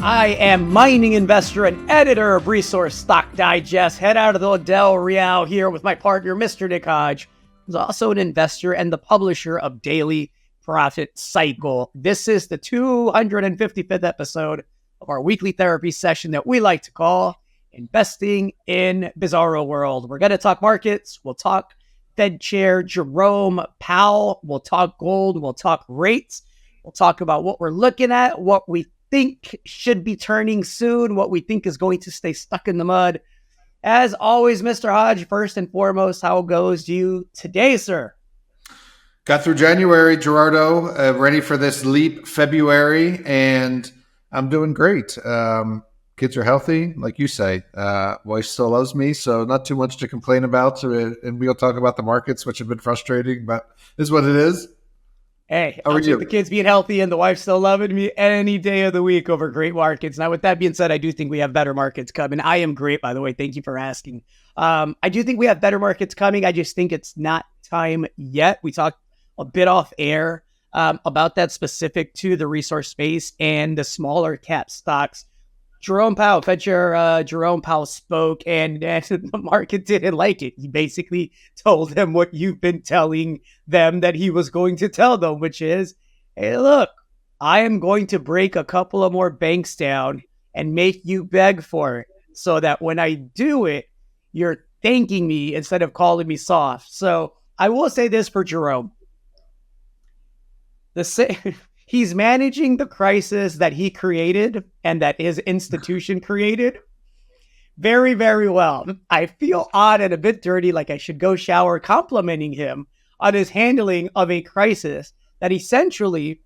I am mining investor and editor of Resource Stock Digest. Head out of the Del Real here with my partner, Mr. Nick Hodge, who's also an investor and the publisher of Daily Profit Cycle. This is the 255th episode of our weekly therapy session that we like to call Investing in Bizarro World. We're going to talk markets. We'll talk Fed Chair Jerome Powell. We'll talk gold. We'll talk rates. We'll talk about what we're looking at, what we think should be turning soon, what we think is going to stay stuck in the mud. As always, Mr. Hodge, first and foremost, how goes you today, sir? Got through January, Gerardo, ready for this leap February, and I'm doing great. Kids are healthy, like you say. Wife still loves me, so not too much to complain about. And we'll talk about the markets, which have been frustrating, but is what it is. Hey, I'll take the kids being healthy and the wife still loving me any day of the week over great markets. Now, with that being said, I do think we have better markets coming. I am great, by the way. Thank you for asking. I do think we have better markets coming. I just think it's not time yet. We talked a bit off air about that specific to the resource space and the smaller cap stocks. Jerome Powell, Fed Chair Jerome Powell spoke, and the market didn't like it. He basically told them what you've been telling them that he was going to tell them, which is, hey, look, I am going to break a couple of more banks down and make you beg for it so that when I do it, you're thanking me instead of calling me soft. So I will say this for Jerome. He's managing the crisis that he created and that his institution created very, very well. I feel odd and a bit dirty, like I should go shower complimenting him on his handling of a crisis that essentially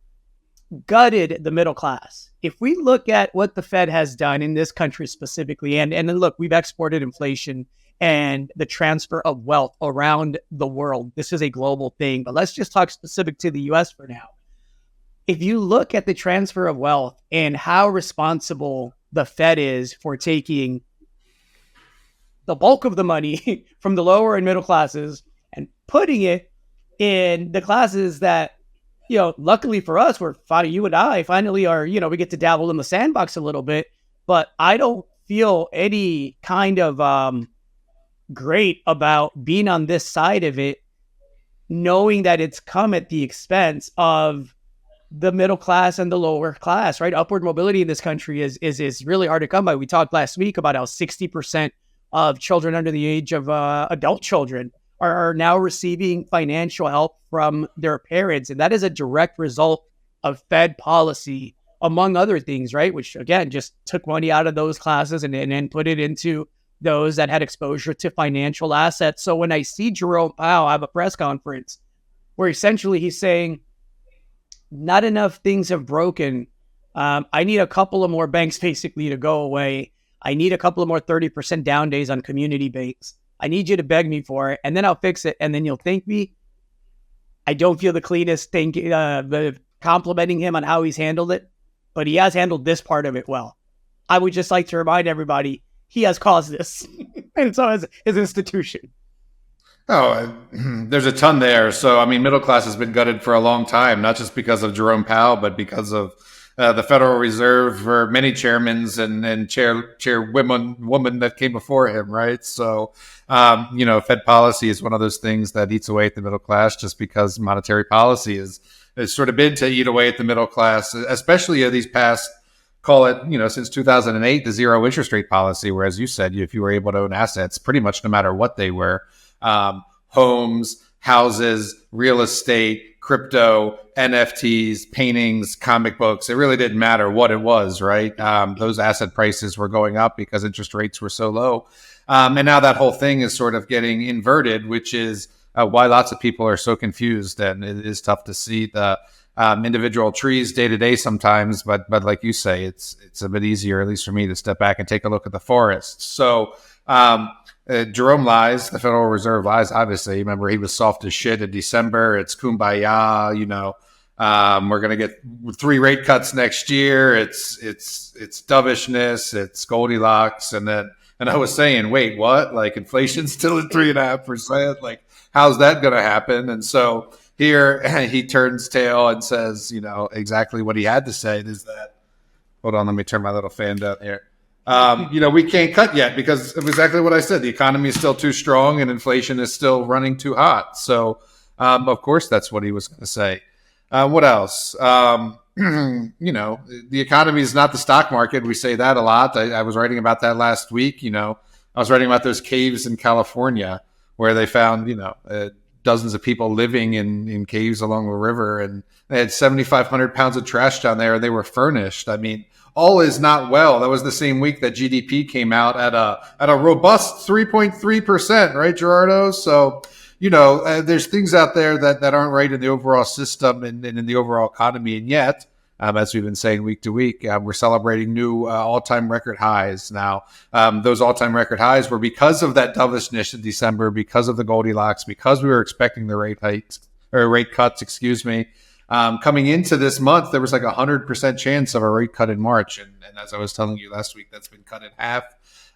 gutted the middle class. If we look at what the Fed has done in this country specifically, and then look, we've exported inflation and the transfer of wealth around the world. This is a global thing, but let's just talk specific to the US for now. If you look at the transfer of wealth and how responsible the Fed is for taking the bulk of the money from the lower and middle classes and putting it in the classes that, luckily for us, you and I finally are, we get to dabble in the sandbox a little bit, but I don't feel any kind of great about being on this side of it, knowing that it's come at the expense of the middle class and the lower class, right? Upward mobility in this country is really hard to come by. We talked last week about how 60% of children under the age of adult children are now receiving financial help from their parents. And that is a direct result of Fed policy, among other things, right? Which, again, just took money out of those classes and then put it into those that had exposure to financial assets. So when I see Jerome Powell have a press conference where essentially he's saying, not enough things have broken. I need a couple of more banks basically to go away. I need a couple of more 30% down days on community banks. I need you to beg me for it, and then I'll fix it, and then you'll thank me. I don't feel the cleanest the complimenting him on how he's handled it, but he has handled this part of it well. I would just like to remind everybody, he has caused this, and so has his institution. Oh, there's a ton there. So, middle class has been gutted for a long time, not just because of Jerome Powell, but because of the Federal Reserve for many chairmans and chairwoman that came before him, right? So, Fed policy is one of those things that eats away at the middle class just because monetary policy has sort of been to eat away at the middle class, especially these past, call it, since 2008, the zero interest rate policy, where, as you said, if you were able to own assets, pretty much no matter what they were, homes, houses, real estate, crypto, NFTs, paintings, comic books. It really didn't matter what it was, right? Those asset prices were going up because interest rates were so low. And now that whole thing is sort of getting inverted, which is why lots of people are so confused. And it is tough to see the individual trees day to day sometimes. But like you say, it's a bit easier, at least for me, to step back and take a look at the forest. So, Jerome lies. The Federal Reserve lies. Obviously, remember he was soft as shit in December. It's kumbaya. We're gonna get 3 rate cuts next year. It's dovishness. It's Goldilocks. And I was saying, wait, what? Like inflation's still at 3.5%. Like how's that gonna happen? And so here he turns tail and says, exactly what he had to say is that Hold on, let me turn my little fan down here. We can't cut yet because of exactly what I said. The economy is still too strong and inflation is still running too hot. So, of course, that's what he was going to say. What else? The economy is not the stock market. We say that a lot. I was writing about that last week. I was writing about those caves in California where they found, dozens of people living in caves along the river, and they had 7,500 pounds of trash down there, and they were furnished. I mean, all is not well. That was the same week that GDP came out at a robust 3.3%, right, Gerardo? So, there's things out there that aren't right in the overall system and in the overall economy, and yet, as we've been saying week to week, we're celebrating new all-time record highs. Now, those all-time record highs were because of that dovishness in December, because of the Goldilocks, because we were expecting the rate cuts. Coming into this month, there was like 100% chance of a rate cut in March, and as I was telling you last week, that's been cut in half,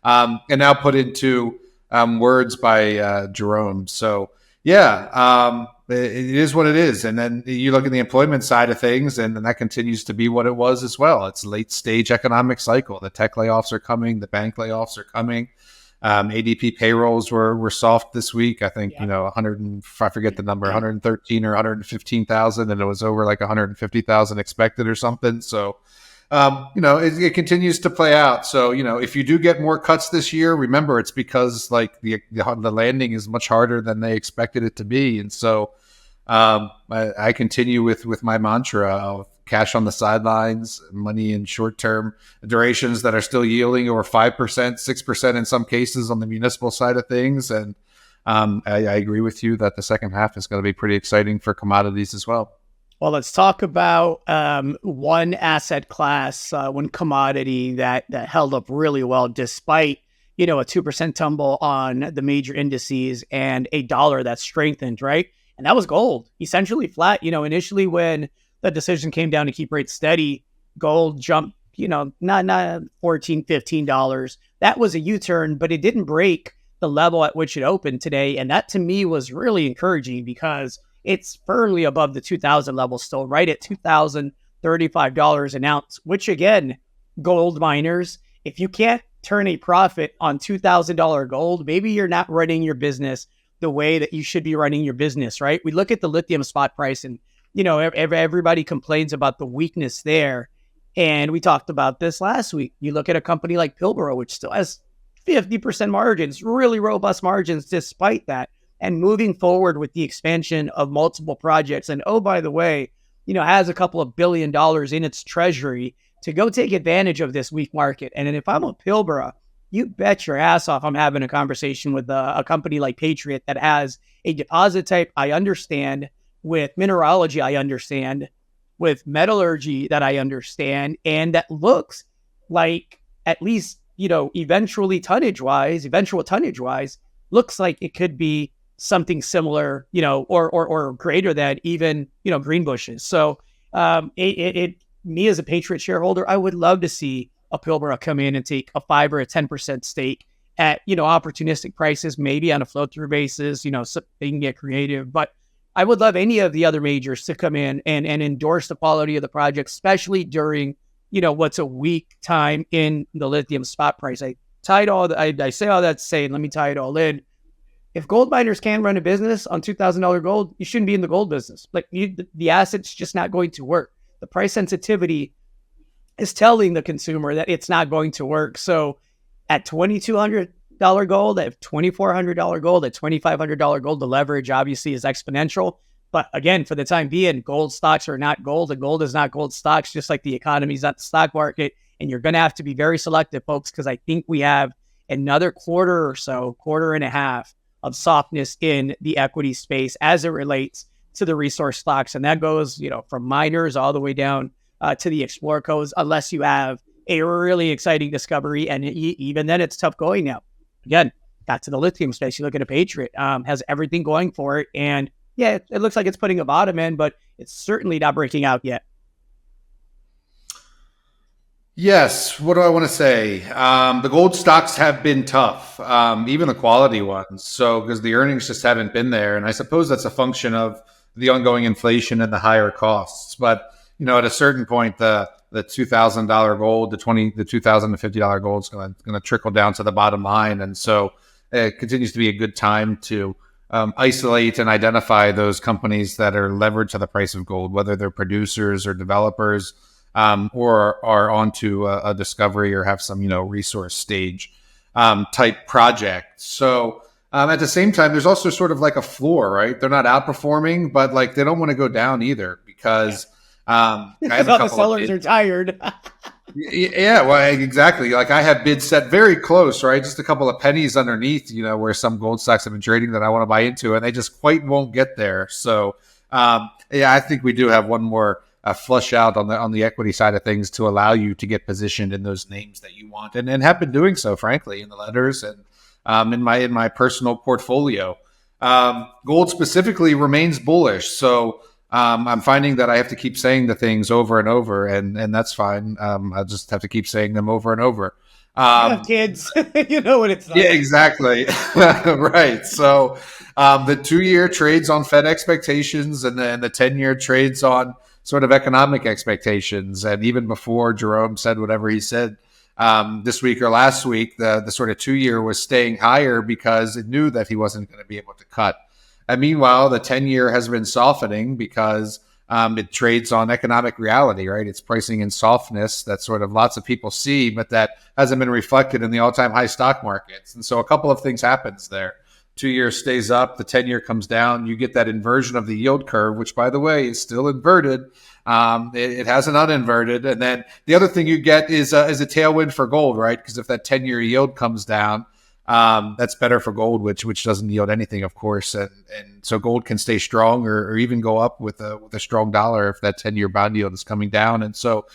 and now put into words by Jerome. So, yeah. It is what it is. And then you look at the employment side of things, and that continues to be what it was as well. It's a late stage economic cycle. The tech layoffs are coming. The bank layoffs are coming. ADP payrolls were soft this week. I think, 100, I forget the number, 113 or 115,000, and it was over like 150,000 expected or something. So, it continues to play out. So, if you do get more cuts this year, remember it's because like the landing is much harder than they expected it to be. And so, I continue with my mantra of cash on the sidelines, money in short-term durations that are still yielding over 5%, 6% in some cases on the municipal side of things. And, I agree with you that the second half is going to be pretty exciting for commodities as well. Well, let's talk about one asset class, one commodity that held up really well despite, a 2% tumble on the major indices and a dollar that strengthened, right? And that was gold, essentially flat. Initially when the decision came down to keep rates steady, gold jumped, not $14, $15. That was a U-turn, but it didn't break the level at which it opened today. And that to me was really encouraging because it's firmly above the 2000 level still, right at $2,035 an ounce, which again, gold miners, if you can't turn a profit on $2,000 gold, maybe you're not running your business the way that you should be running your business, right? We look at the lithium spot price and, everybody complains about the weakness there. And we talked about this last week. You look at a company like Pilbara, which still has 50% margins, really robust margins despite that. And moving forward with the expansion of multiple projects. And oh, by the way, has a couple of $1 billion in its treasury to go take advantage of this weak market. And if I'm a Pilbara, you bet your ass off I'm having a conversation with a company like Patriot that has a deposit type I understand, with mineralogy I understand, with metallurgy that I understand, and that looks like at least, eventual tonnage wise, looks like it could be something similar, or greater than even, Greenbushes. So me as a Patriot shareholder, I would love to see a Pilbara come in and take a 5 or a 10% stake at, opportunistic prices, maybe on a flow through basis, so they can get creative. But I would love any of the other majors to come in and endorse the quality of the project, especially during, what's a weak time in the lithium spot price. I say all that to say, and let me tie it all in. If gold miners can run a business on $2,000 gold, you shouldn't be in the gold business. Like the asset's just not going to work. The price sensitivity is telling the consumer that it's not going to work. So at $2,200 gold, at $2,400 gold, at $2,500 gold, the leverage obviously is exponential. But again, for the time being, gold stocks are not gold, and gold is not gold stocks, just like the economy is not the stock market. And you're going to have to be very selective, folks, because I think we have another quarter and a half of softness in the equity space as it relates to the resource stocks. And that goes, from miners all the way down to the explorer codes, unless you have a really exciting discovery. And even then it's tough going now. Again, back to the lithium space, you look at a Patriot, has everything going for it. And yeah, it looks like it's putting a bottom in, but it's certainly not breaking out yet. Yes. What do I want to say? The gold stocks have been tough, even the quality ones. So because the earnings just haven't been there. And I suppose that's a function of the ongoing inflation and the higher costs. But, at a certain point, the $2,000 gold, the $2,050 gold is going to trickle down to the bottom line, and so it continues to be a good time to isolate and identify those companies that are levered to the price of gold, whether they're producers or developers, or are onto a discovery or have some, resource stage type project. So at the same time, there's also sort of like a floor, right? They're not outperforming, but like they don't want to go down either because I have all the sellers are tired. Yeah, well, exactly. Like I have bids set very close, right? Just a couple of pennies underneath, where some gold stocks have been trading that I want to buy into, and they just quite won't get there. So, I think we do have one more flush out on the equity side of things to allow you to get positioned in those names that you want, and have been doing so, frankly, in the letters and in my personal portfolio. Gold specifically remains bullish, so. I'm finding that I have to keep saying the things over and over, and that's fine. I just have to keep saying them over and over. Kids, you know what it's like. Yeah, exactly. Right. So the 2-year trades on Fed expectations, and then the 10-year trades on sort of economic expectations. And even before Jerome said whatever he said this week or last week, the sort of 2-year was staying higher because it knew that he wasn't going to be able to cut. And meanwhile, the 10-year has been softening because it trades on economic reality, right? It's pricing in softness that sort of lots of people see, but that hasn't been reflected in the all-time high stock markets. And so a couple of things happens there. 2-year stays up, the 10-year comes down. You get that inversion of the yield curve, which, by the way, is still inverted. It hasn't uninverted. And then the other thing you get is a tailwind for gold, right? Because if that 10-year yield comes down, that's better for gold, which doesn't yield anything, of course, and so gold can stay strong or even go up with a strong dollar if that 10-year bond yield is coming down. And so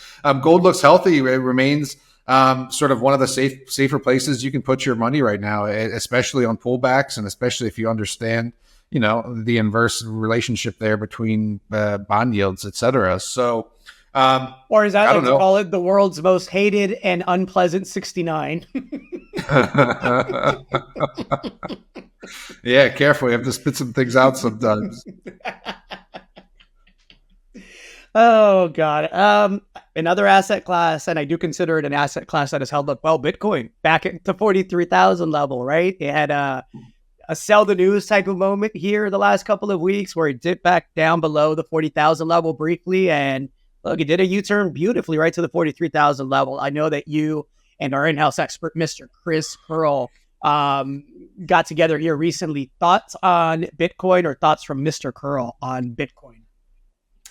gold looks healthy. It remains sort of one of the safer places you can put your money right now, especially on pullbacks, and especially if you understand the inverse relationship there between bond yields, et cetera. So. Or as I like to call it, the world's most hated and unpleasant 69. Yeah, careful. You have to spit some things out sometimes. Oh, God. Another asset class, and I do consider it an asset class that has held up well, Bitcoin, back at the 43,000 level, right? It had a sell the news type of moment here the last couple of weeks where it dipped back down below the 40,000 level briefly, and look, it did a U-turn beautifully right to the 43,000 level. I know that you and our in-house expert, Mr. Chris Pearl, got together here recently. Thoughts on Bitcoin, or thoughts from Mr. Curl on Bitcoin?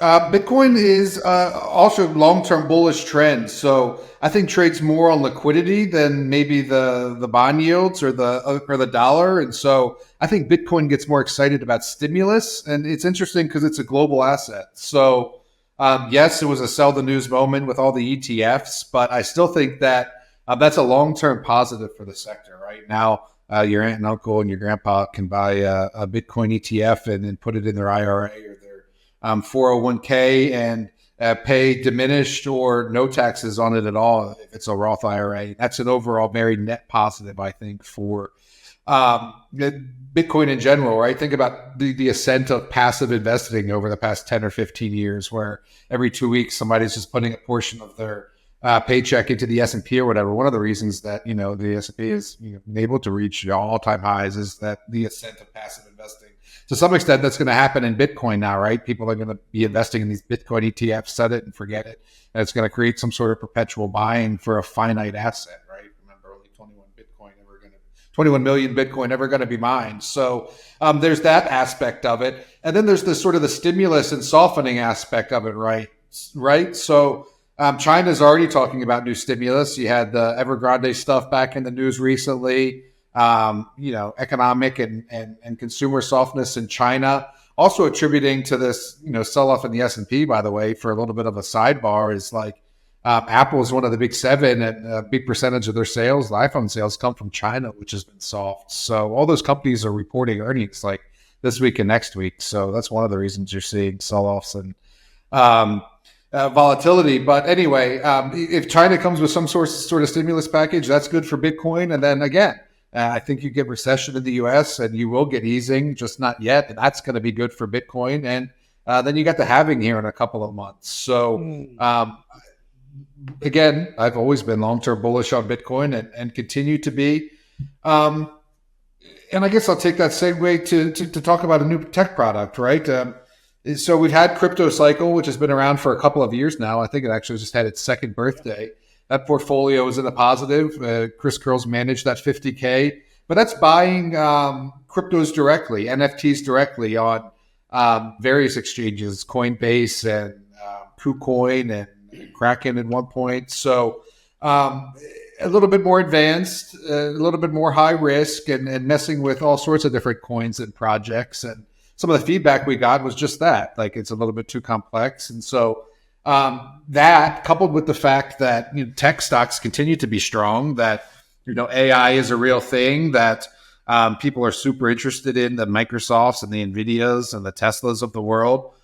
Bitcoin is also long-term bullish trend. So I think trades more on liquidity than maybe the bond yields or the dollar. And so I think Bitcoin gets more excited about stimulus. And it's interesting because it's a global asset. So yes, it was a sell the news moment with all the ETFs, but I still think that that's a long-term positive for the sector. Right now, your aunt and uncle and your grandpa can buy a Bitcoin ETF and then put it in their IRA or their 401k and pay diminished or no taxes on it at all if it's a Roth IRA. That's an overall very net positive, I think, for Bitcoin in general, right? Think about the ascent of passive investing over the past 10 or 15 years, where every 2 weeks somebody's just putting a portion of their paycheck into the S&P or whatever. One of the reasons that the S&P is able to reach all-time highs is that the ascent of passive investing. To some extent, that's going to happen in Bitcoin now, right? People are going to be investing in these Bitcoin ETFs, set it and forget it, and it's going to create some sort of perpetual buying for a finite asset, right? Remember, only 21 million Bitcoin ever going to be mined. So there's that aspect of it. And then there's the sort of the stimulus and softening aspect of it, right? So China's already talking about new stimulus. You had the Evergrande stuff back in the news recently, economic and consumer softness in China. Also attributing to this, sell-off in the S&P, by the way, for a little bit of a sidebar, is like, Apple is one of the big seven, and a big percentage of their sales, the iPhone sales, come from China, which has been soft. So all those companies are reporting earnings like this week and next week. So that's one of the reasons you're seeing sell-offs and volatility. But anyway, if China comes with some sort of stimulus package, that's good for Bitcoin. And then again, I think you get recession in the U.S. and you will get easing, just not yet. And that's going to be good for Bitcoin. And then you got the halving here in a couple of months. So again, I've always been long-term bullish on Bitcoin and continue to be. Um, and I guess I'll take that segue to talk about a new tech product, right? So we've had Crypto Cycle, which has been around for a couple of years now. I think it actually just had its second birthday. That portfolio is in the positive. Chris Curls managed that 50K, but that's buying cryptos directly, NFTs directly on various exchanges, Coinbase and KuCoin and Kraken at one point. So a little bit more advanced, a little bit more high risk, and messing with all sorts of different coins and projects. And some of the feedback we got was just that, like it's a little bit too complex. And so that coupled with the fact that tech stocks continue to be strong, that AI is a real thing, that people are super interested in, the Microsofts and the NVIDIAs and the Teslas of the world.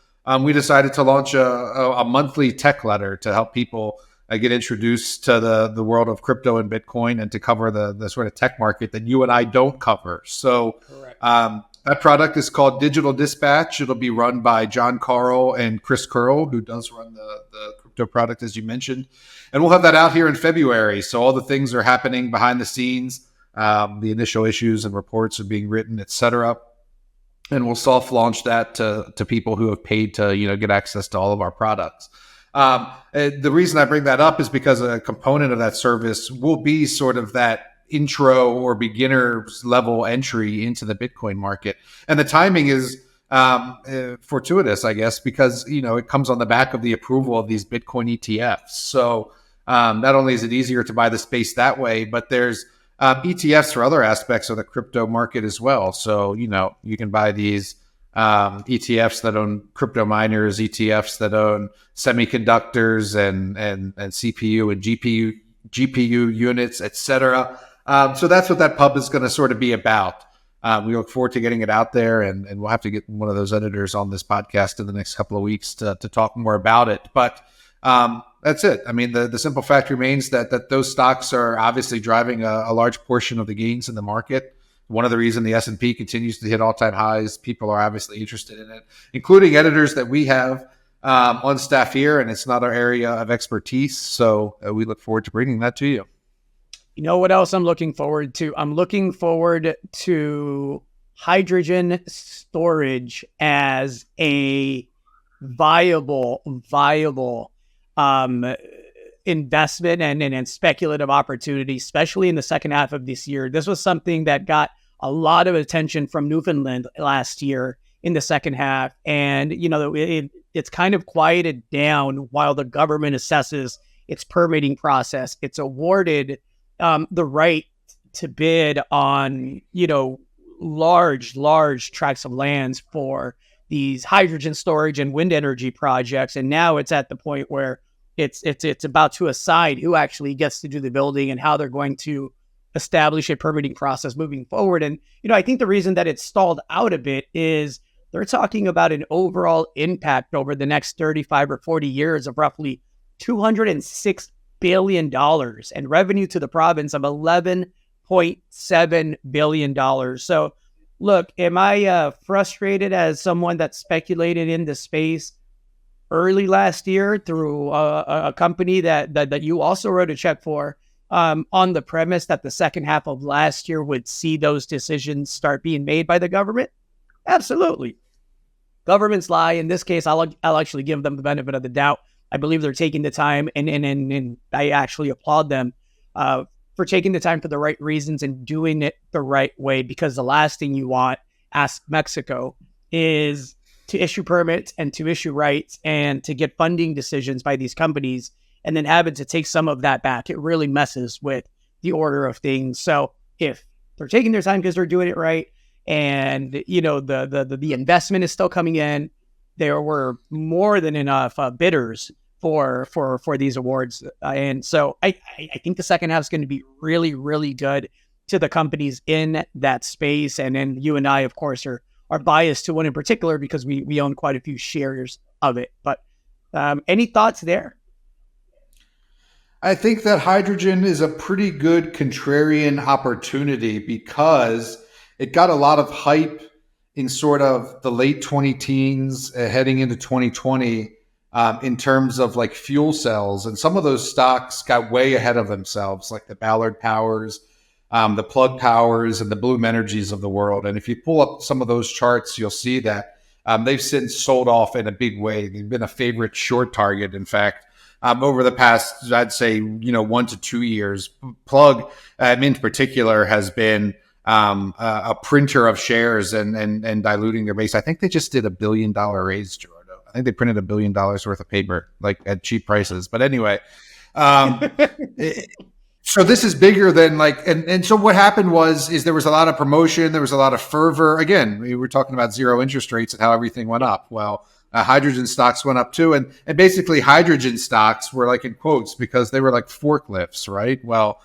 We decided to launch a monthly tech letter to help people get introduced to the world of crypto and Bitcoin, and to cover the sort of tech market that you and I don't cover. So that product is called Digital Dispatch. It'll be run by John Carl and Chris Curl, who does run the crypto product, as you mentioned. And we'll have that out here in February. So all the things are happening behind the scenes. The initial issues and reports are being written, et cetera. And we'll soft launch that to people who have paid to get access to all of our products. The reason I bring that up is because a component of that service will be sort of that intro or beginner's level entry into the Bitcoin market. And the timing is fortuitous, I guess, because it comes on the back of the approval of these Bitcoin ETFs. So not only is it easier to buy the space that way, but there's ETFs for other aspects of the crypto market as well. So you can buy these ETFs that own crypto miners, ETFs that own semiconductors and CPU and GPU units, etc. So that's what that pub is going to sort of be about. We look forward to getting it out there, and we'll have to get one of those editors on this podcast in the next couple of weeks to talk more about it. But that's it. I mean, the simple fact remains that those stocks are obviously driving a large portion of the gains in the market. One of the reasons the S&P continues to hit all-time highs, people are obviously interested in it, including editors that we have on staff here, and it's not our area of expertise. So we look forward to bringing that to you. You know what else I'm looking forward to? I'm looking forward to hydrogen storage as a viable investment and speculative opportunity, especially in the second half of this year. This was something that got a lot of attention from Newfoundland last year in the second half. And, it's kind of quieted down while the government assesses its permitting process. It's awarded the right to bid on, large tracts of lands for these hydrogen storage and wind energy projects. And now it's at the point where it's about to assign who actually gets to do the building and how they're going to establish a permitting process moving forward. And, I think the reason that it's stalled out a bit is they're talking about an overall impact over the next 35 or 40 years of roughly $206 billion and revenue to the province of $11.7 billion. So look, am I frustrated as someone that speculated in the space early last year through a company that you also wrote a check for on the premise that the second half of last year would see those decisions start being made by the government? Absolutely. Governments lie. In this case, I'll actually give them the benefit of the doubt. I believe they're taking the time, and I actually applaud them for taking the time for the right reasons and doing it the right way, because the last thing you want, ask Mexico, is to issue permits and to issue rights and to get funding decisions by these companies and then having to take some of that back. It really messes with the order of things. So if they're taking their time because they're doing it right, and the investment is still coming in, there were more than enough bidders for these awards, and so I think the second half is going to be really, really good to the companies in that space. And then you and I, of course, are biased to one in particular because we own quite a few shares of it. But any thoughts there? I think that hydrogen is a pretty good contrarian opportunity because it got a lot of hype in sort of the late 20 teens heading into 2020 in terms of like fuel cells. And some of those stocks got way ahead of themselves, like the Ballard Powers, the Plug Powers, and the Bloom Energies of the world. And if you pull up some of those charts, you'll see that they've since sold off in a big way. They've been a favorite short target, in fact. Over the past, I'd say, 1 to 2 years, Plug, in particular, has been a printer of shares and diluting their base. I think they just did $1 billion raise, Jordan. I think they printed $1 billion worth of paper, like at cheap prices. But anyway, so this is bigger than and so what happened is there was a lot of promotion, there was a lot of fervor. Again, we were talking about zero interest rates and how everything went up. Well, hydrogen stocks went up too. And basically hydrogen stocks were like in quotes because they were like forklifts, right? Well,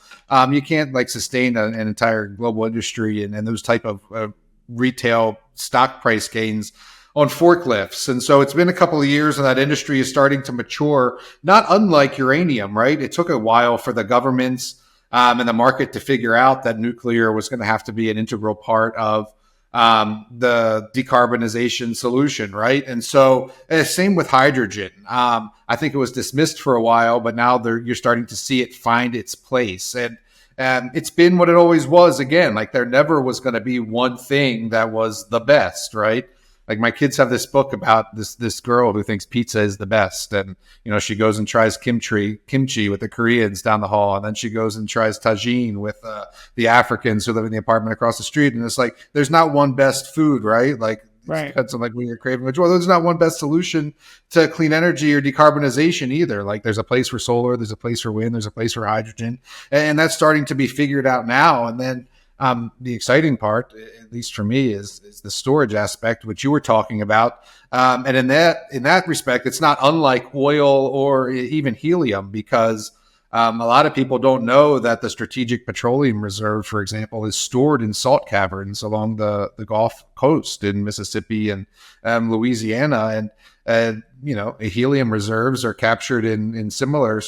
you can't like sustain an entire global industry and those type of retail stock price gains on forklifts. And so it's been a couple of years and that industry is starting to mature, not unlike uranium, right? It took a while for the governments and the market to figure out that nuclear was going to have to be an integral part of the decarbonization solution, right? And so same with hydrogen. I think it was dismissed for a while, but now you're starting to see it find its place. And it's been what it always was. Again, like there never was going to be one thing that was the best, right? Like my kids have this book about this girl who thinks pizza is the best. And, she goes and tries kimchi with the Koreans down the hall. And then she goes and tries tagine with the Africans who live in the apartment across the street. And it's like, there's not one best food, right? Like, right. It depends on like when you're craving. Well, there's not one best solution to clean energy or decarbonization either. Like there's a place for solar, there's a place for wind, there's a place for hydrogen. And that's starting to be figured out now. And then the exciting part, at least for me, is the storage aspect, which you were talking about. And in that respect, it's not unlike oil or even helium, because a lot of people don't know that the Strategic Petroleum Reserve, for example, is stored in salt caverns along the Gulf Coast in Mississippi and Louisiana. And helium reserves are captured in similar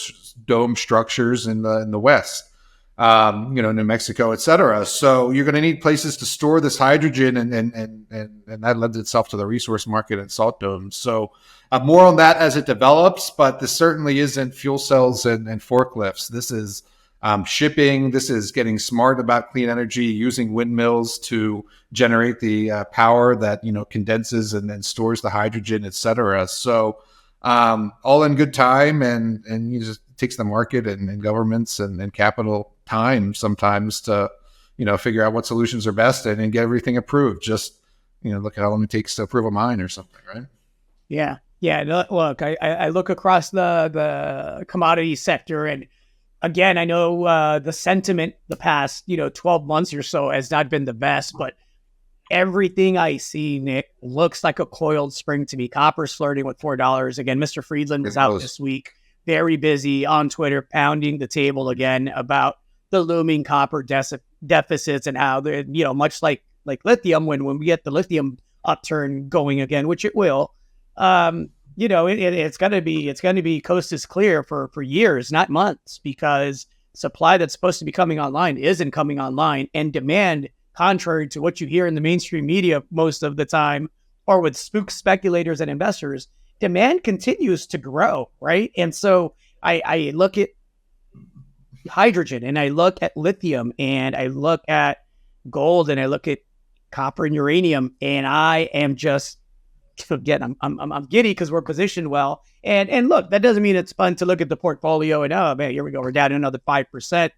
dome structures in the West. New Mexico, et cetera. So you're going to need places to store this hydrogen, and that lends itself to the resource market and salt domes. So more on that as it develops, but this certainly isn't fuel cells and forklifts. This is shipping. This is getting smart about clean energy, using windmills to generate the power that condenses and then stores the hydrogen, et cetera. So all in good time, and it takes the market and governments and capital time sometimes to figure out what solutions are best and get everything approved. Just look at how long it takes to approve a mine or something, right? Yeah. Look, I look across the commodity sector, and again, I know the sentiment the past 12 months or so has not been the best, but everything I see, Nick, looks like a coiled spring to me. Copper's flirting with $4 again. Mr. Friedland was out this week, very busy on Twitter, pounding the table again about the looming copper deficits and how they're, much like lithium, when we get the lithium upturn going again, which it will, it's going to be coast is clear for years, not months, because supply that's supposed to be coming online isn't coming online, and demand, contrary to what you hear in the mainstream media most of the time, or with spook speculators and investors, demand continues to grow, right? And so I look at hydrogen, and I look at lithium, and I look at gold, and I look at copper and uranium, and I am just, again, I'm giddy because we're positioned well. And look, that doesn't mean it's fun to look at the portfolio and, oh man, here we go, we're down another 5%,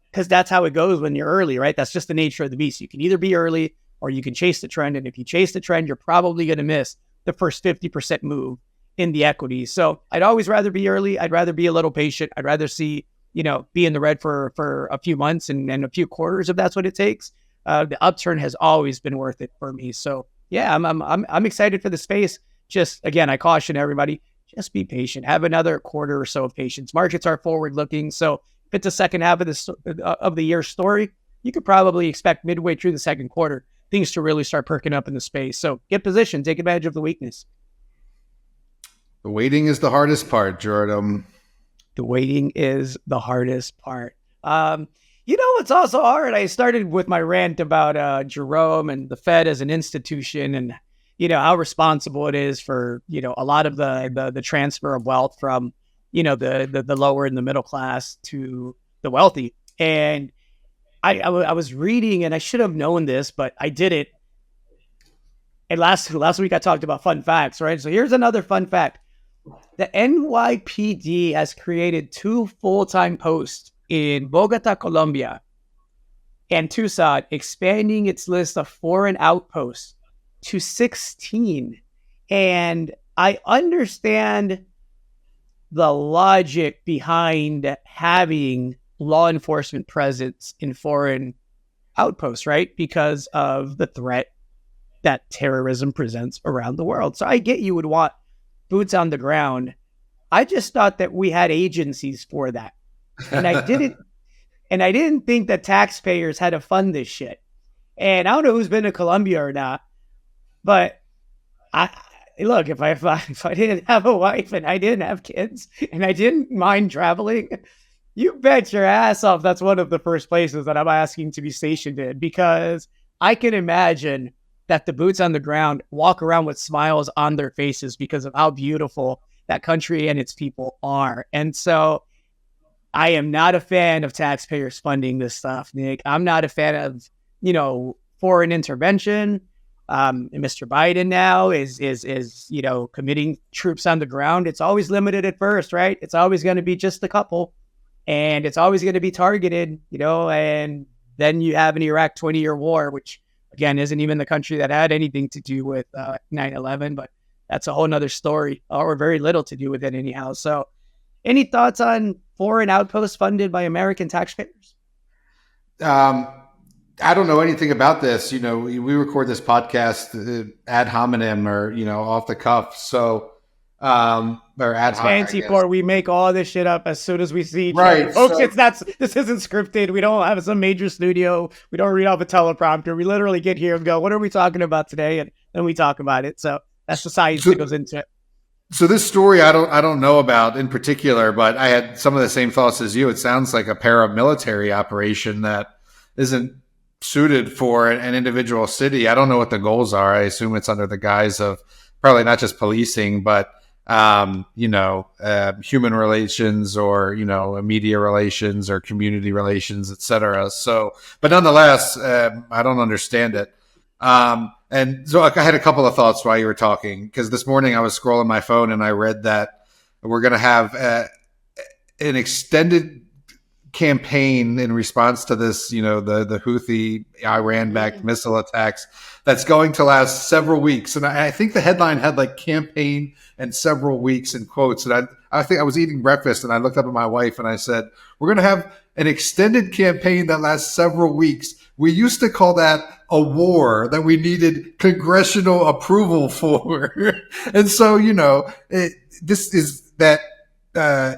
because that's how it goes when you're early, right? That's just the nature of the beast. You can either be early or you can chase the trend, and if you chase the trend, you're probably going to miss the first 50% move in the equities. So I'd always rather be early. I'd rather be a little patient. I'd rather see, be in the red for a few months and a few quarters if that's what it takes. The upturn has always been worth it for me. So yeah, I'm excited for the space. Just again, I caution everybody, just be patient. Have another quarter or so of patience. Markets are forward looking. So if it's a second half of the year story, you could probably expect midway through the second quarter things to really start perking up in the space. So get positioned, take advantage of the weakness. The waiting is the hardest part, Jordan. The waiting is the hardest part. It's also hard. I started with my rant about Jerome and the Fed as an institution, and how responsible it is for, a lot of the transfer of wealth from, the lower and the middle class to the wealthy. And I was reading, and I should have known this, but I didn't. And last week I talked about fun facts, right? So here's another fun fact. The NYPD has created 2 full-time posts in Bogota, Colombia, and Tucson, expanding its list of foreign outposts to 16. And I understand the logic behind having law enforcement presence in foreign outposts, right? Because of the threat that terrorism presents around the world. So I get you would want boots on the ground. I just thought that we had agencies for that. And I didn't think that taxpayers had to fund this shit. And I don't know who's been to Colombia or not, but look, if I didn't have a wife and I didn't have kids and I didn't mind traveling, you bet your ass off that's one of the first places that I'm asking to be stationed in, because I can imagine that the boots on the ground walk around with smiles on their faces because of how beautiful that country and its people are. And so I am not a fan of taxpayers funding this stuff, Nick. I'm not a fan of, foreign intervention. Mr. Biden now is committing troops on the ground. It's always limited at first, right? It's always going to be just a couple, and it's always going to be targeted, and then you have an Iraq 20-year war, which again isn't even the country that had anything to do with 9/11, but that's a whole nother story, or very little to do with it anyhow. So any thoughts on foreign outposts funded by American taxpayers? I don't know anything about this. We record this podcast ad hominem, or, off the cuff. So, or ad hoc. Fancy for we make all this shit up as soon as we see each right, other. Folks, this isn't scripted. We don't have some major studio. We don't read off a teleprompter. We literally get here and go, what are we talking about today? And then we talk about it. So that's the science that goes into it. So this story I don't know about in particular, but I had some of the same thoughts as you. It sounds like a paramilitary operation that isn't suited for an individual city. I don't know what the goals are. I assume it's under the guise of probably not just policing, but human relations, or media relations, or community relations, etc. So, but nonetheless, I don't understand it. And so I had a couple of thoughts while you were talking, because this morning I was scrolling my phone and I read that we're going to have an extended campaign in response to this, the Houthi Iran-backed missile attacks that's going to last several weeks. And I think the headline had like campaign and several weeks in quotes. And I think I was eating breakfast and I looked up at my wife and I said, we're going to have an extended campaign that lasts several weeks. We used to call that a war that we needed congressional approval for. And so, this is that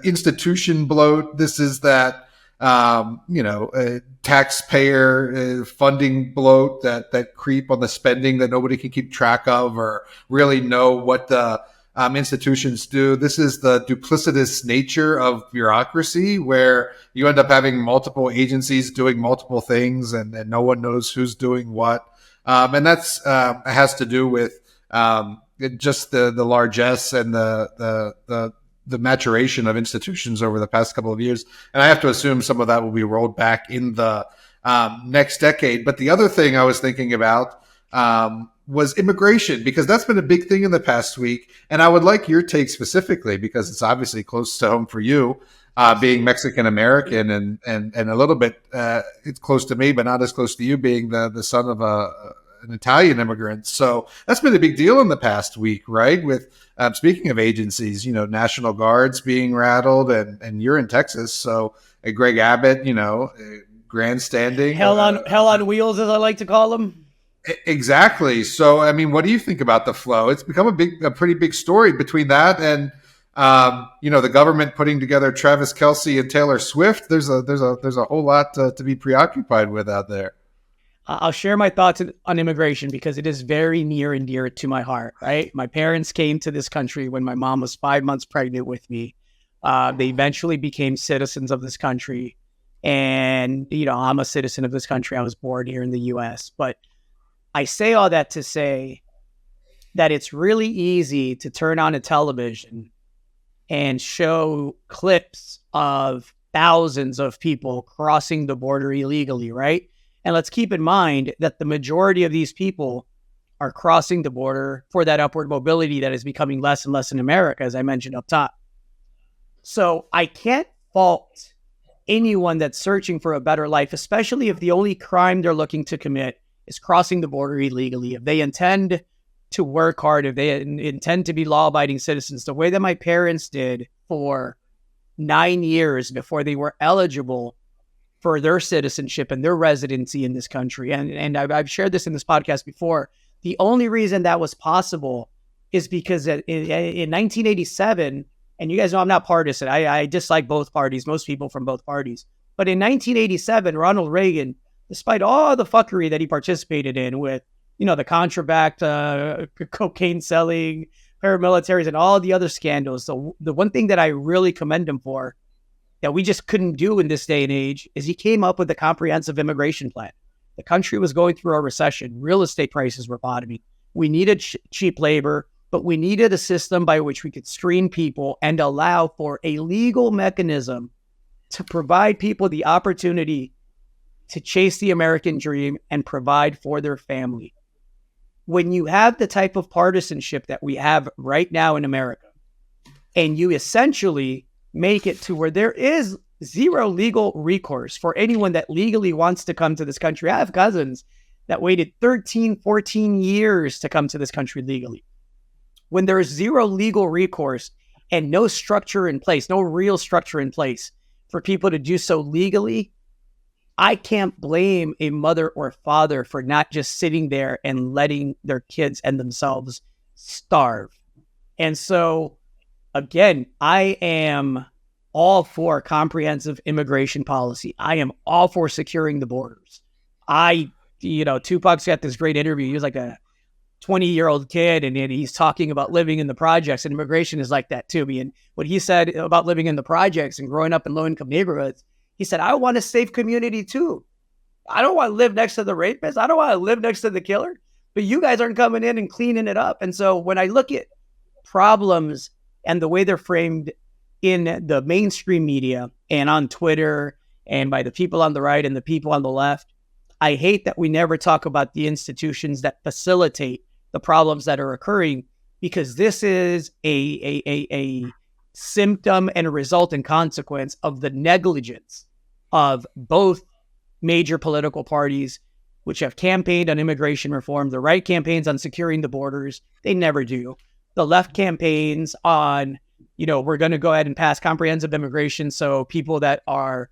institution bloat. This is that taxpayer funding bloat, that creep on the spending that nobody can keep track of or really know what the institutions do. This is the duplicitous nature of bureaucracy, where you end up having multiple agencies doing multiple things, and no one knows who's doing what. And that's has to do with just the largesse and the maturation of institutions over the past couple of years. And I have to assume some of that will be rolled back in the next decade. But the other thing I was thinking about was immigration, because that's been a big thing in the past week. And I would like your take specifically, because it's obviously close to home for you, being Mexican American, and a little bit it's close to me, but not as close to you, being the son of an Italian immigrant. So that's been a big deal in the past week, right? With speaking of agencies, National Guards being rattled, and you're in Texas, so Greg Abbott, grandstanding, hell on wheels, as I like to call them. Exactly. So, I mean, what do you think about the flow? It's become a pretty big story between that and the government putting together Travis Kelce and Taylor Swift. There's a whole lot to be preoccupied with out there. I'll share my thoughts on immigration because it is very near and dear to my heart, right? My parents came to this country when my mom was 5 months pregnant with me. They eventually became citizens of this country. And, I'm a citizen of this country. I was born here in the U.S. But I say all that to say that it's really easy to turn on a television and show clips of thousands of people crossing the border illegally, right? And let's keep in mind that the majority of these people are crossing the border for that upward mobility that is becoming less and less in America, as I mentioned up top. So I can't fault anyone that's searching for a better life, especially if the only crime they're looking to commit is crossing the border illegally. If they intend to work hard, if they intend to be law-abiding citizens, the way that my parents did for 9 years before they were eligible for their citizenship and their residency in this country. And I've shared this in this podcast before. The only reason that was possible is because in 1987, and you guys know I'm not partisan. I dislike both parties, most people from both parties. But in 1987, Ronald Reagan, despite all the fuckery that he participated in with, the contraband, cocaine selling, paramilitaries, and all the other scandals, the one thing that I really commend him for that we just couldn't do in this day and age is he came up with a comprehensive immigration plan. The country was going through a recession. Real estate prices were bottoming. We needed cheap labor, but we needed a system by which we could screen people and allow for a legal mechanism to provide people the opportunity to chase the American dream and provide for their family. When you have the type of partisanship that we have right now in America, and you essentially make it to where there is zero legal recourse for anyone that legally wants to come to this country. I have cousins that waited 13, 14 years to come to this country legally. When there is zero legal recourse and no structure in place, no real structure in place for people to do so legally, I can't blame a mother or father for not just sitting there and letting their kids and themselves starve. And so, again, I am all for comprehensive immigration policy. I am all for securing the borders. Tupac's got this great interview. He was like a 20-year-old kid, and he's talking about living in the projects, and immigration is like that too. And what he said about living in the projects and growing up in low-income neighborhoods, he said, I want a safe community too. I don't want to live next to the rapist. I don't want to live next to the killer, but you guys aren't coming in and cleaning it up. And so when I look at problems and the way they're framed in the mainstream media and on Twitter and by the people on the right and the people on the left, I hate that we never talk about the institutions that facilitate the problems that are occurring, because this is a symptom and a result and consequence of the negligence of both major political parties, which have campaigned on immigration reform. The right campaigns on securing the borders. They never do. The left campaigns on, we're going to go ahead and pass comprehensive immigration so people that are,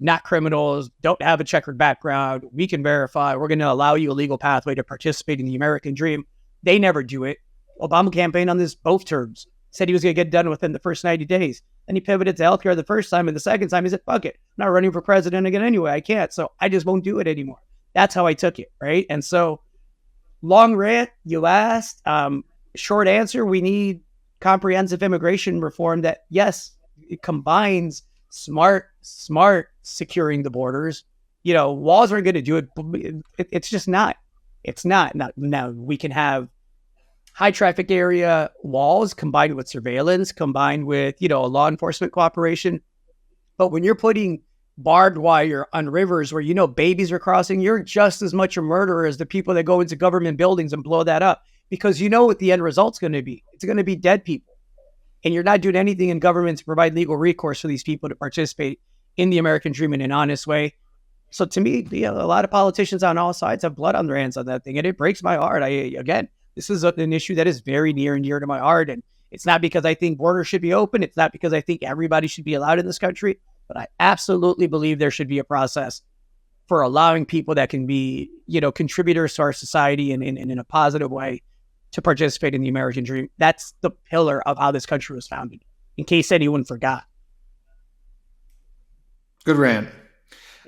not criminals, don't have a checkered background, we can verify, we're going to allow you a legal pathway to participate in the American dream. They never do it. Obama campaigned on this both terms, said he was going to get done within the first 90 days. Then he pivoted to healthcare the first time, and the second time he said, fuck it, I'm not running for president again anyway. I can't, so I just won't do it anymore. That's how I took it, right? And so, long rant, you asked. Short answer, we need comprehensive immigration reform that, yes, it combines smart securing the borders. Walls aren't going to do it. It's just not. It's not. Now, we can have high traffic area walls combined with surveillance, combined with, law enforcement cooperation. But when you're putting barbed wire on rivers where, babies are crossing, you're just as much a murderer as the people that go into government buildings and blow that up, because what the end result's going to be. It's going to be dead people. And you're not doing anything in government to provide legal recourse for these people to participate in the American dream in an honest way. So to me, a lot of politicians on all sides have blood on their hands on that thing. And it breaks my heart. This is an issue that is very near and dear to my heart. And it's not because I think borders should be open. It's not because I think everybody should be allowed in this country. But I absolutely believe there should be a process for allowing people that can be, contributors to our society and in a positive way to participate in the American dream. That's the pillar of how this country was founded, in case anyone forgot. Good rant.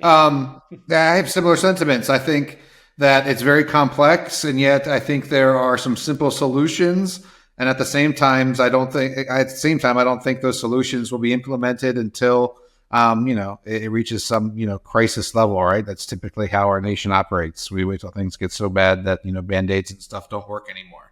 I have similar sentiments. I think that it's very complex, and yet I think there are some simple solutions. And at the same time, I don't think those solutions will be implemented until it reaches some crisis level. Right? That's typically how our nation operates. We wait till things get so bad that Band-Aids and stuff don't work anymore.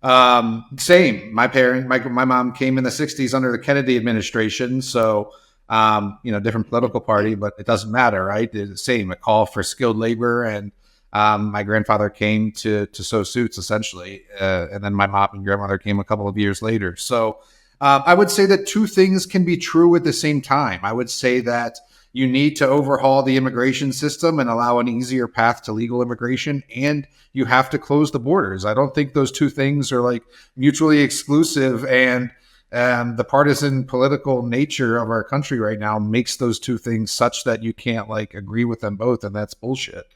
Same. My mom came in the '60s under the Kennedy administration, so different political party, but it doesn't matter, right? It's the same. A call for skilled labor, and my grandfather came to sew suits essentially, and then my mom and grandmother came a couple of years later. So I would say that two things can be true at the same time. I would say that you need to overhaul the immigration system and allow an easier path to legal immigration, and you have to close the borders. I don't think those two things are like mutually exclusive, and the partisan political nature of our country right now makes those two things such that you can't like agree with them both, and that's bullshit.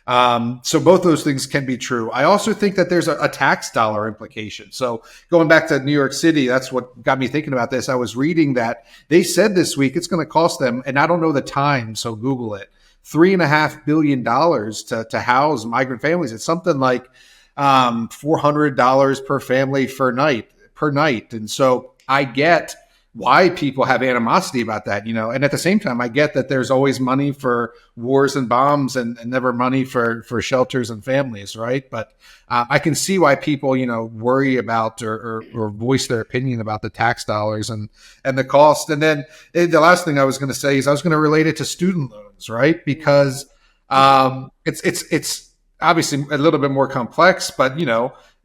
So both those things can be true. I also think that there's a tax dollar implication. So going back to New York City, that's what got me thinking about this. I was reading that they said this week it's going to cost them, and I don't know the time, so Google it, $3.5 billion to house migrant families. It's something like $400 per family per night. And so I get why people have animosity about that, and at the same time, I get that there's always money for wars and bombs and never money for shelters and families, right? But I can see why people, worry about or voice their opinion about the tax dollars and the cost. And then the last thing I was going to say is I was going to relate it to student loans, right? Because it's obviously a little bit more complex, but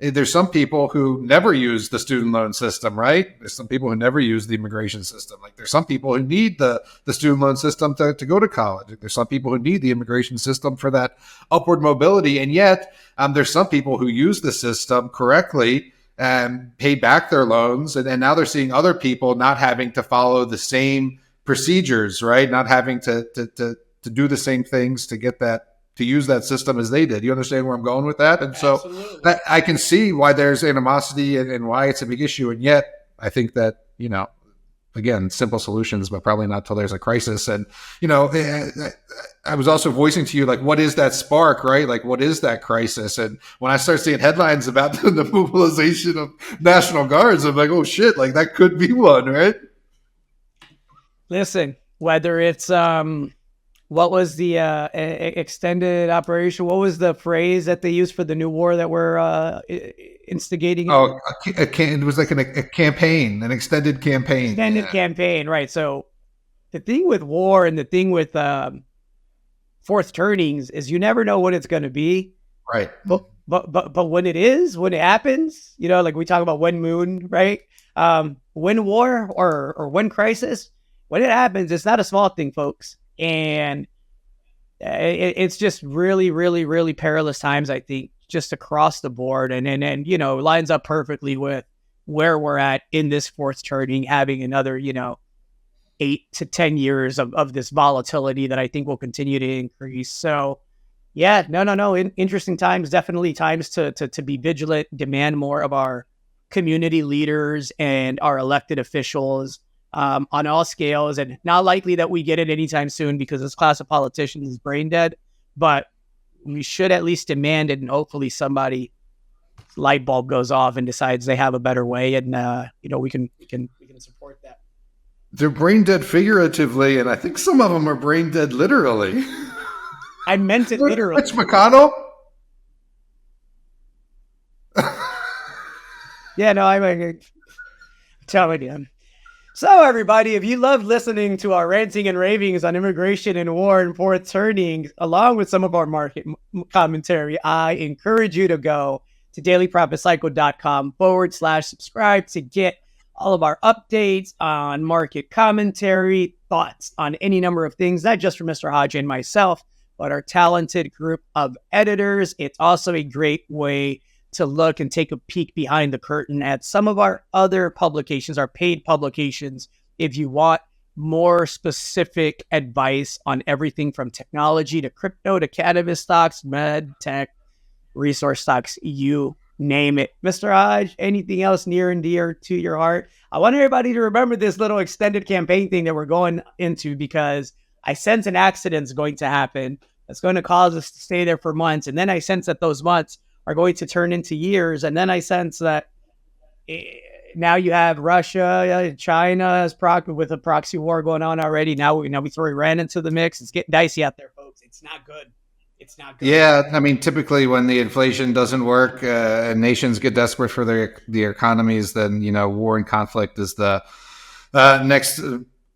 there's some people who never use the student loan system, right? There's some people who never use the immigration system. Like there's some people who need the student loan system to go to college. There's some people who need the immigration system for that upward mobility. And yet there's some people who use the system correctly and pay back their loans. And now they're seeing other people not having to follow the same procedures, right? Not having to do the same things to get that, to use that system as they did. You understand where I'm going with that? And so I can see why there's animosity and why it's a big issue. And yet I think that, again, simple solutions, but probably not till there's a crisis. And, I was also voicing to you, like, what is that spark, right? Like, what is that crisis? And when I start seeing headlines about the mobilization of National Guards, I'm like, oh shit, like that could be one, right? Listen, whether it's, what was the extended operation? What was the phrase that they used for the new war that we're instigating? Oh, it was like a campaign, an extended campaign. Campaign, right. So the thing with war and the thing with fourth turnings is you never know what it's going to be. Right. But when it happens, like we talk about when moon, right? When war or when crisis, when it happens, it's not a small thing, folks. And it's just really, really, really perilous times, I think, just across the board. And lines up perfectly with where we're at in this fourth turning, having another, 8 to 10 years of this volatility that I think will continue to increase. So, yeah, no. Interesting times, definitely times to be vigilant, demand more of our community leaders and our elected officials. On all scales, and not likely that we get it anytime soon because this class of politicians is brain dead, but we should at least demand it, and hopefully somebody light bulb goes off and decides they have a better way, and we can support that. They're brain dead figuratively, and I think some of them are brain dead literally. I meant it literally. Mitch McConnell? Yeah, no, I'm telling you. So, everybody, if you love listening to our ranting and ravings on immigration and war and fourth turning, along with some of our market commentary, I encourage you to go to dailyprofitcycle.com/subscribe to get all of our updates on market commentary, thoughts on any number of things, not just from Mr. Hodge and myself, but our talented group of editors. It's also a great way to look and take a peek behind the curtain at some of our other publications, our paid publications, if you want more specific advice on everything from technology to crypto to cannabis stocks, med, tech, resource stocks, you name it. Mr. Hodge, anything else near and dear to your heart? I want everybody to remember this little extended campaign thing that we're going into, because I sense an accident's going to happen that's going to cause us to stay there for months. And then I sense that those months are going to turn into years. And then I sense that now you have Russia, China with a proxy war going on already. Now we throw Iran into the mix. It's getting dicey out there, folks. It's not good. it's not good. Yeah, I mean, typically when the inflation doesn't work and nations get desperate for their economies, then war and conflict is the next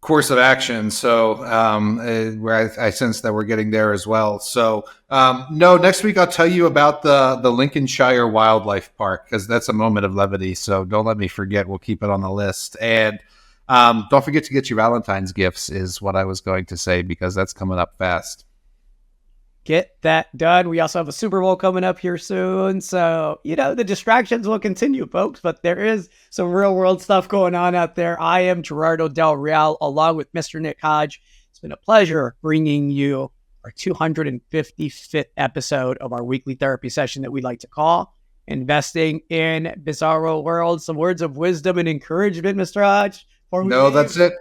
course of action. So where I sense that we're getting there as well. So no, next week I'll tell you about the Lincolnshire Wildlife Park, because that's a moment of levity. So don't let me forget. We'll keep it on the list. And don't forget to get your Valentine's gifts is what I was going to say, because that's coming up fast. Get that done. We also have a Super Bowl coming up here soon. So, the distractions will continue, folks, but there is some real world stuff going on out there. I am Gerardo Del Real, along with Mr. Nick Hodge. It's been a pleasure bringing you our 255th episode of our weekly therapy session that we like to call Investing in Bizarro World. Some words of wisdom and encouragement, Mr. Hodge. No, that's it.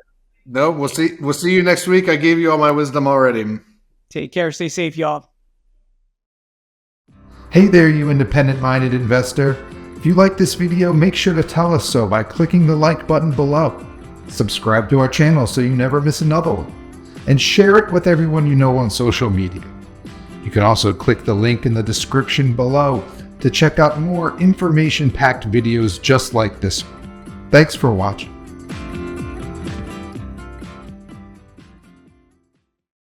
No, we'll see you next week. I gave you all my wisdom already. Take care. Stay safe, y'all. Hey there, you independent-minded investor. If you like this video, make sure to tell us so by clicking the like button below. Subscribe to our channel so you never miss another one. And share it with everyone you know on social media. You can also click the link in the description below to check out more information-packed videos just like this one. Thanks for watching.